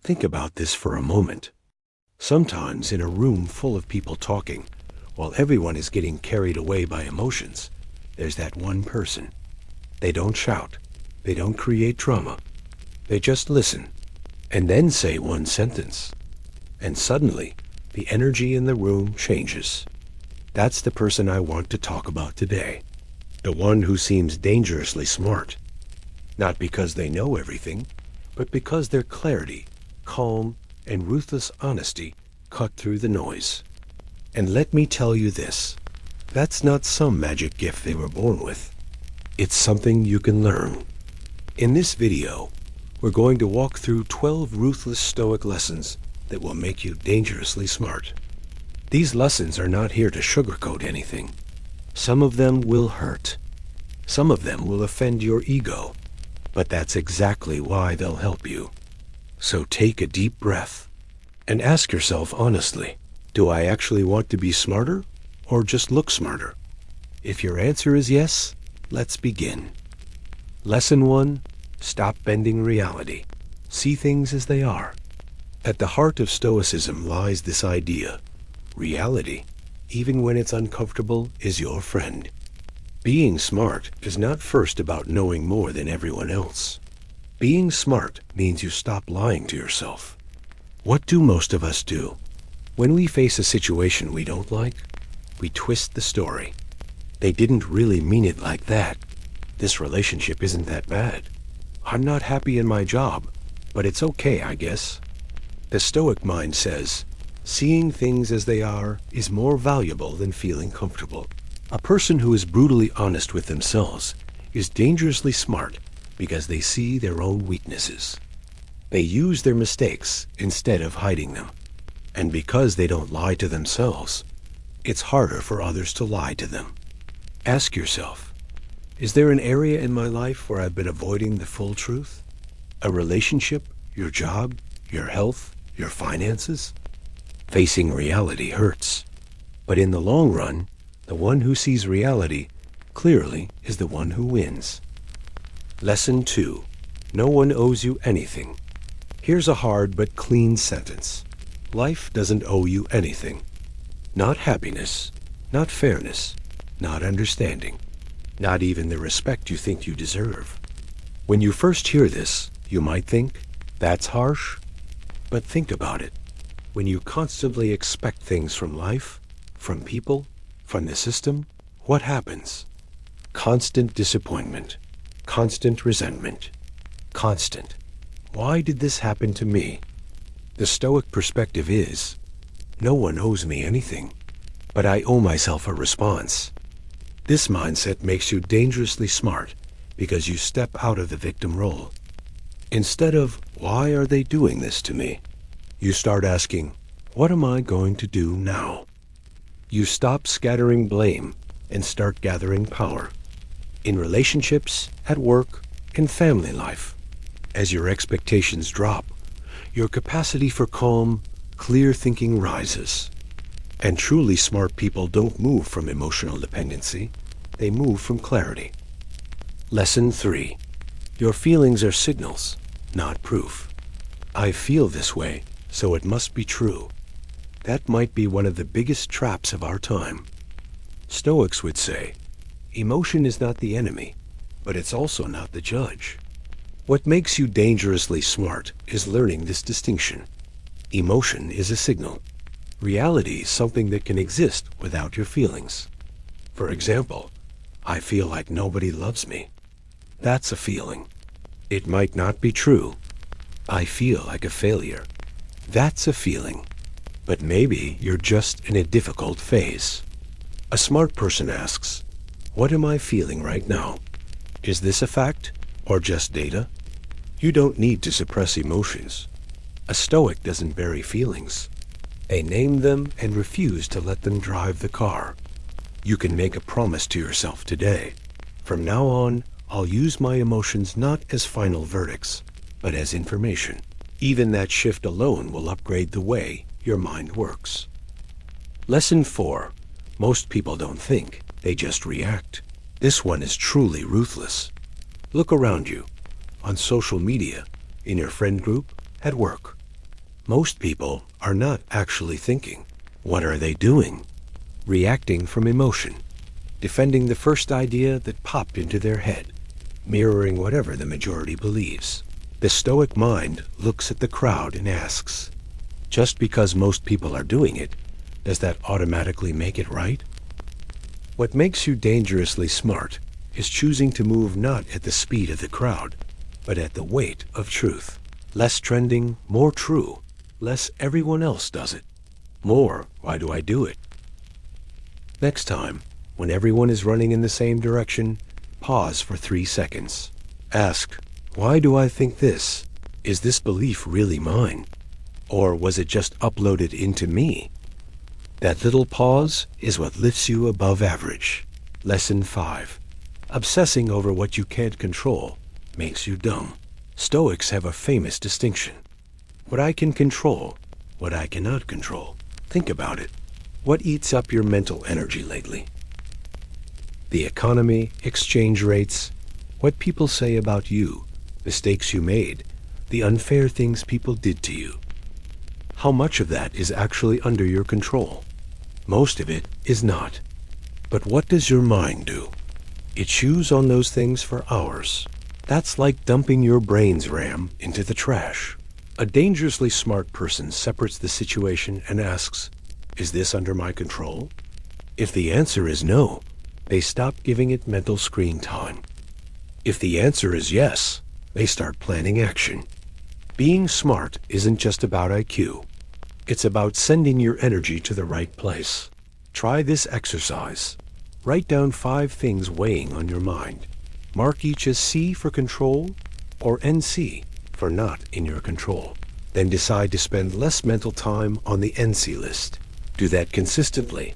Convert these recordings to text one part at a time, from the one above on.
Think about this for a moment. Sometimes in a room full of people talking, while everyone is getting carried away by emotions, there's that one person. They don't shout. They don't create drama. They just listen, and then say one sentence. And suddenly, the energy in the room changes. That's the person I want to talk about today. The one who seems dangerously smart. Not because they know everything, but because their clarity, calm, and ruthless honesty cut through the noise. And let me tell you this, that's not some magic gift they were born with. It's something you can learn. In this video, we're going to walk through 12 ruthless Stoic lessons that will make you dangerously smart. These lessons are not here to sugarcoat anything. Some of them will hurt. Some of them will offend your ego. But that's exactly why they'll help you. So take a deep breath and ask yourself honestly, do I actually want to be smarter or just look smarter? If your answer is yes, let's begin. Lesson 1, stop bending reality. See things as they are. At the heart of Stoicism lies this idea. Reality, even when it's uncomfortable, is your friend. Being smart is not first about knowing more than everyone else. Being smart means you stop lying to yourself. What do most of us do? When we face a situation we don't like, we twist the story. They didn't really mean it like that. This relationship isn't that bad. I'm not happy in my job, but it's okay, I guess. The Stoic mind says, seeing things as they are is more valuable than feeling comfortable. A person who is brutally honest with themselves is dangerously smart because they see their own weaknesses. They use their mistakes instead of hiding them. And because they don't lie to themselves, it's harder for others to lie to them. Ask yourself, is there an area in my life where I've been avoiding the full truth? A relationship, your job, your health, your finances? Facing reality hurts. But in the long run, the one who sees reality clearly is the one who wins. Lesson 2. No one owes you anything. Here's a hard but clean sentence. Life doesn't owe you anything. Not happiness, not fairness, not understanding, not even the respect you think you deserve. When you first hear this, you might think, that's harsh. But think about it. When you constantly expect things from life, from people, from the system, what happens? Constant disappointment, constant resentment, constant. Why did this happen to me? The Stoic perspective is, no one owes me anything, but I owe myself a response. This mindset makes you dangerously smart because you step out of the victim role. Instead of, why are they doing this to me? You start asking, what am I going to do now? You stop scattering blame and start gathering power. In relationships, at work, in family life. As your expectations drop, your capacity for calm, clear thinking rises. And truly smart people don't move from emotional dependency, they move from clarity. Lesson 3. Your feelings are signals, not proof. I feel this way, so it must be true. That might be one of the biggest traps of our time. Stoics would say, emotion is not the enemy, but it's also not the judge. What makes you dangerously smart is learning this distinction. Emotion is a signal. Reality is something that can exist without your feelings. For example, I feel like nobody loves me. That's a feeling. It might not be true. I feel like a failure. That's a feeling. But maybe you're just in a difficult phase. A smart person asks, what am I feeling right now? Is this a fact or just data? You don't need to suppress emotions. A Stoic doesn't bury feelings. They name them and refuse to let them drive the car. You can make a promise to yourself today. From now on, I'll use my emotions not as final verdicts, but as information. Even that shift alone will upgrade the way your mind works. Lesson 4. Most people don't think, they just react. This one is truly ruthless. Look around you, on social media, in your friend group, at work. Most people are not actually thinking. What are they doing? Reacting from emotion, defending the first idea that popped into their head, mirroring whatever the majority believes. The Stoic mind looks at the crowd and asks, just because most people are doing it, does that automatically make it right? What makes you dangerously smart is choosing to move not at the speed of the crowd, but at the weight of truth. Less trending, more true. Less everyone else does it. More, why do I do it? Next time, when everyone is running in the same direction, pause for 3 seconds. Ask, why do I think this? Is this belief really mine? Or was it just uploaded into me? That little pause is what lifts you above average. Lesson 5. Obsessing over what you can't control makes you dumb. Stoics have a famous distinction. What I can control, what I cannot control. Think about it. What eats up your mental energy lately? The economy, exchange rates, what people say about you, mistakes you made, the unfair things people did to you. How much of that is actually under your control? Most of it is not. But what does your mind do? It chews on those things for hours. That's like dumping your brain's RAM into the trash. A dangerously smart person separates the situation and asks, is this under my control? If the answer is no, they stop giving it mental screen time. If the answer is yes, they start planning action. Being smart isn't just about IQ. It's about sending your energy to the right place. Try this exercise. Write down 5 things weighing on your mind. Mark each as C for control or NC for not in your control. Then decide to spend less mental time on the NC list. Do that consistently,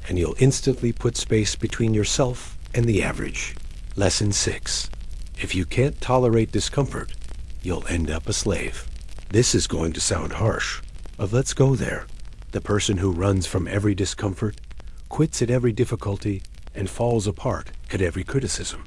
and you'll instantly put space between yourself and the average. Lesson 6. If you can't tolerate discomfort, you'll end up a slave. This is going to sound harsh, but let's go there. The person who runs from every discomfort, quits at every difficulty, and falls apart at every criticism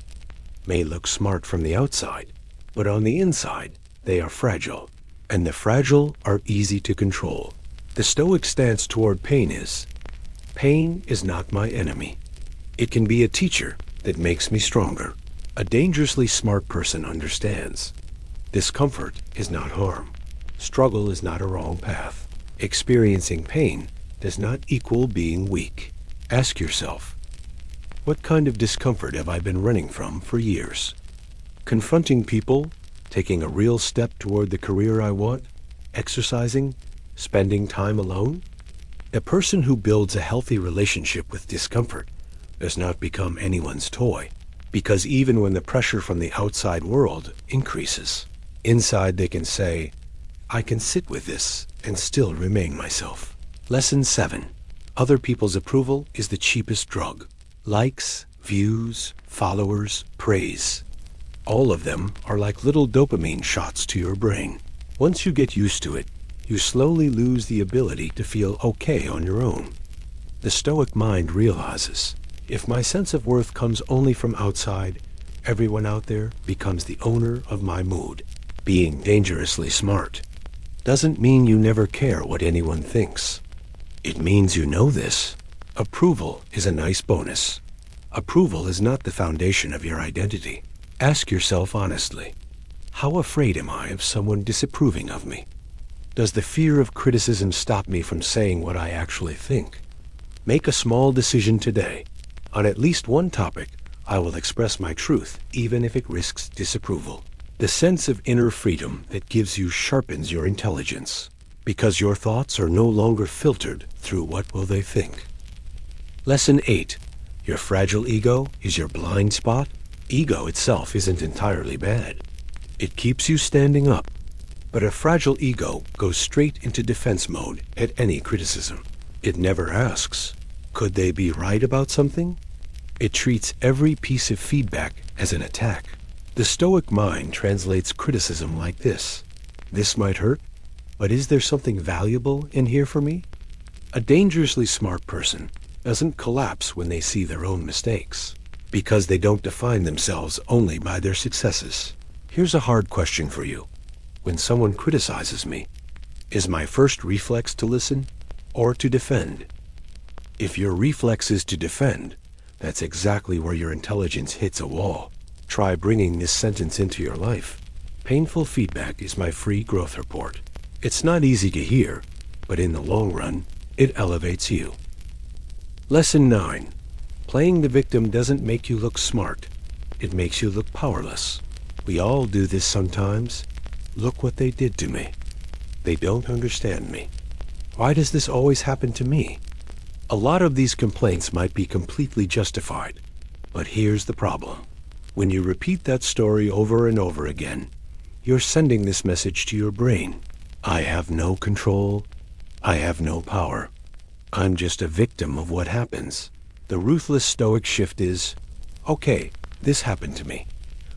may look smart from the outside, but on the inside, they are fragile, and the fragile are easy to control. The Stoic stance toward pain is not my enemy. It can be a teacher that makes me stronger. A dangerously smart person understands. Discomfort is not harm. Struggle is not a wrong path. Experiencing pain does not equal being weak. Ask yourself, what kind of discomfort have I been running from for years? Confronting people, taking a real step toward the career I want, exercising, spending time alone? A person who builds a healthy relationship with discomfort does not become anyone's toy, because even when the pressure from the outside world increases, inside they can say, I can sit with this and still remain myself. Lesson 7. Other people's approval is the cheapest drug. Likes, views, followers, praise. All of them are like little dopamine shots to your brain. Once you get used to it, you slowly lose the ability to feel okay on your own. The Stoic mind realizes, if my sense of worth comes only from outside, everyone out there becomes the owner of my mood. Being dangerously smart doesn't mean you never care what anyone thinks. It means you know this. Approval is a nice bonus. Approval is not the foundation of your identity. Ask yourself honestly, how afraid am I of someone disapproving of me? Does the fear of criticism stop me from saying what I actually think? Make a small decision today. On at least one topic, I will express my truth, even if it risks disapproval. The sense of inner freedom that gives you sharpens your intelligence, because your thoughts are no longer filtered through what will they think. Lesson 8. Your fragile ego is your blind spot. Ego itself isn't entirely bad. It keeps you standing up. But a fragile ego goes straight into defense mode at any criticism. It never asks, could they be right about something? It treats every piece of feedback as an attack. The Stoic mind translates criticism like this. This might hurt, but is there something valuable in here for me? A dangerously smart person doesn't collapse when they see their own mistakes, because they don't define themselves only by their successes. Here's a hard question for you. When someone criticizes me, Is my first reflex to listen or to defend? If your reflex is to defend, that's exactly where your intelligence hits a wall. Try bringing this sentence into your life. Painful feedback is my free growth report. It's not easy to hear, but in the long run, it elevates you. Lesson 9. Playing the victim doesn't make you look smart. It makes you look powerless. We all do this sometimes. Look what they did to me. They don't understand me. Why does this always happen to me? A lot of these complaints might be completely justified, but here's the problem. When you repeat that story over and over again, you're sending this message to your brain. I have no control. I have no power. I'm just a victim of what happens. The ruthless Stoic shift is, okay, this happened to me,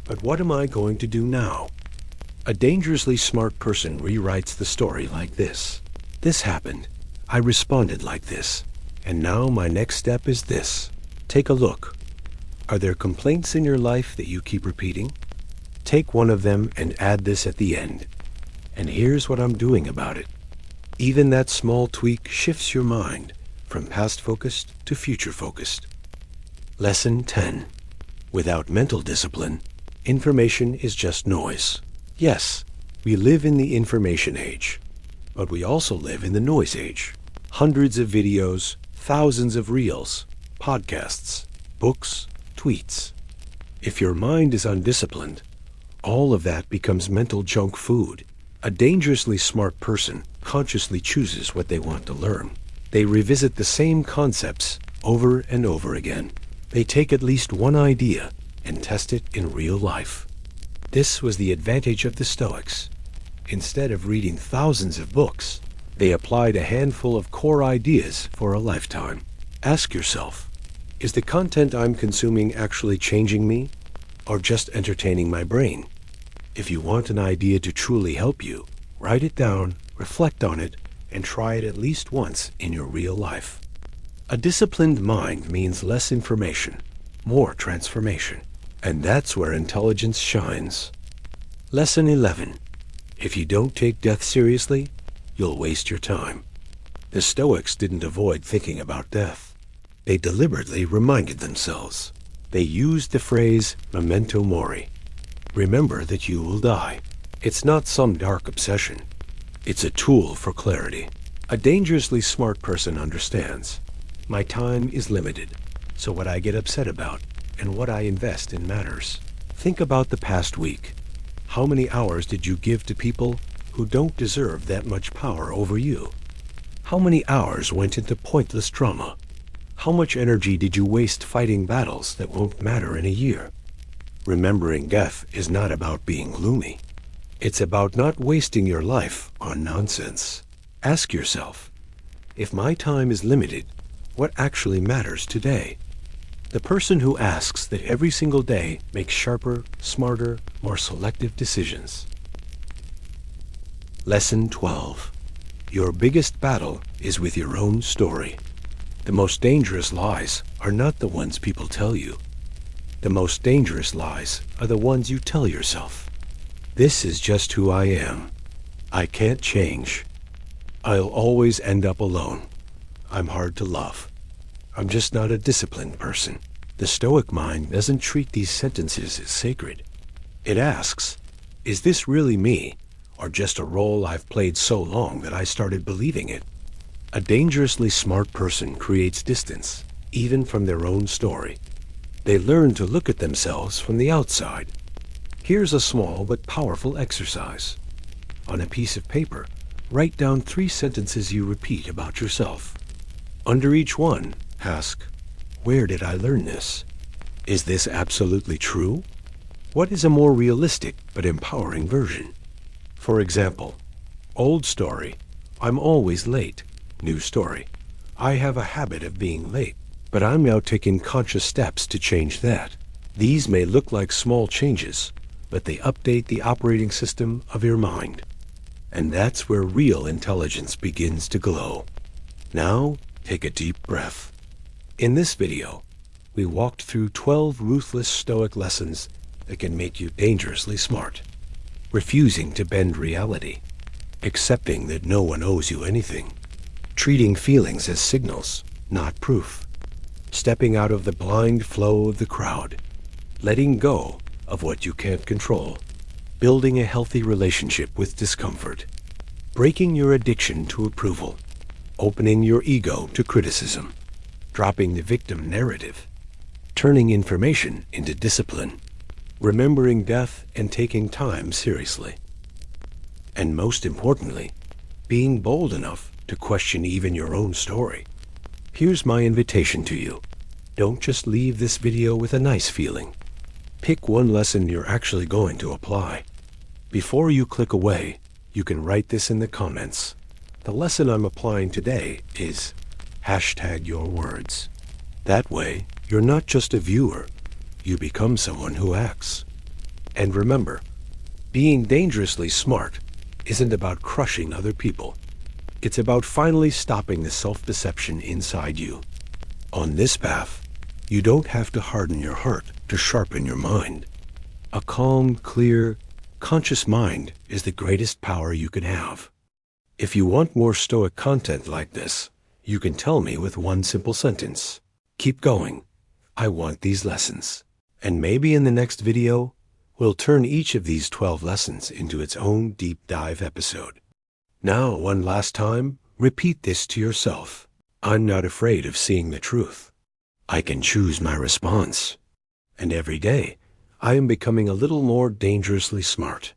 but what am I going to do now? A dangerously smart person rewrites the story like this. This happened. I responded like this. And now my next step is this. Take a look. Are there complaints in your life that you keep repeating? Take one of them and add this at the end. And here's what I'm doing about it. Even that small tweak shifts your mind from past-focused to future-focused. Lesson 10. Without mental discipline, information is just noise. Yes, we live in the information age, but we also live in the noise age. Hundreds of videos, thousands of reels, podcasts, books, tweets. If your mind is undisciplined, all of that becomes mental junk food. A dangerously smart person consciously chooses what they want to learn. They revisit the same concepts over and over again. They take at least one idea and test it in real life. This was the advantage of the Stoics. Instead of reading thousands of books, they applied a handful of core ideas for a lifetime. Ask yourself, is the content I'm consuming actually changing me, or just entertaining my brain? If you want an idea to truly help you, write it down, reflect on it, and try it at least once in your real life. A disciplined mind means less information, more transformation. And that's where intelligence shines. Lesson 11. If you don't take death seriously, you'll waste your time. The Stoics didn't avoid thinking about death. They deliberately reminded themselves. They used the phrase Memento Mori. Remember that you will die. It's not some dark obsession. It's a tool for clarity. A dangerously smart person understands. My time is limited, so what I get upset about and what I invest in matters. Think about the past week. How many hours did you give to people who don't deserve that much power over you? How many hours went into pointless drama? How much energy did you waste fighting battles that won't matter in a year? Remembering death is not about being gloomy. It's about not wasting your life on nonsense. Ask yourself, if my time is limited, what actually matters today? The person who asks that every single day makes sharper, smarter, more selective decisions. Lesson 12. Your biggest battle is with your own story. The most dangerous lies are not the ones people tell you. The most dangerous lies are the ones you tell yourself. This is just who I am. I can't change. I'll always end up alone. I'm hard to love. I'm just not a disciplined person. The Stoic mind doesn't treat these sentences as sacred. It asks, is this really me, or just a role I've played so long that I started believing it? A dangerously smart person creates distance, even from their own story. They learn to look at themselves from the outside. Here's a small but powerful exercise. On a piece of paper, write down 3 sentences you repeat about yourself. Under each one, ask, where did I learn this? Is this absolutely true? What is a more realistic but empowering version? For example, old story, I'm always late. New story, I have a habit of being late, but I'm now taking conscious steps to change that. These may look like small changes, but they update the operating system of your mind. And that's where real intelligence begins to glow. Now, take a deep breath. In this video, we walked through 12 ruthless Stoic lessons that can make you dangerously smart. Refusing to bend reality. accepting that no one owes you anything, treating feelings as signals, not proof, stepping out of the blind flow of the crowd, letting go of what you can't control, building a healthy relationship with discomfort, breaking your addiction to approval, opening your ego to criticism, dropping the victim narrative, turning information into discipline, remembering death and taking time seriously. And most importantly, being bold enough to question even your own story. Here's my invitation to you. Don't just leave this video with a nice feeling. Pick one lesson you're actually going to apply. Before you click away, you can write this in the comments. The lesson I'm applying today is #yourwords. That way, you're not just a viewer, you become someone who acts. And remember, being dangerously smart isn't about crushing other people. It's about finally stopping the self-deception inside you. On this path, you don't have to harden your heart to sharpen your mind. A calm, clear, conscious mind is the greatest power you can have. If you want more Stoic content like this, you can tell me with one simple sentence. Keep going. I want these lessons. And maybe in the next video, we'll turn each of these 12 lessons into its own deep dive episode. Now, one last time, repeat this to yourself. I'm not afraid of seeing the truth. I can choose my response. And every day, I am becoming a little more dangerously smart.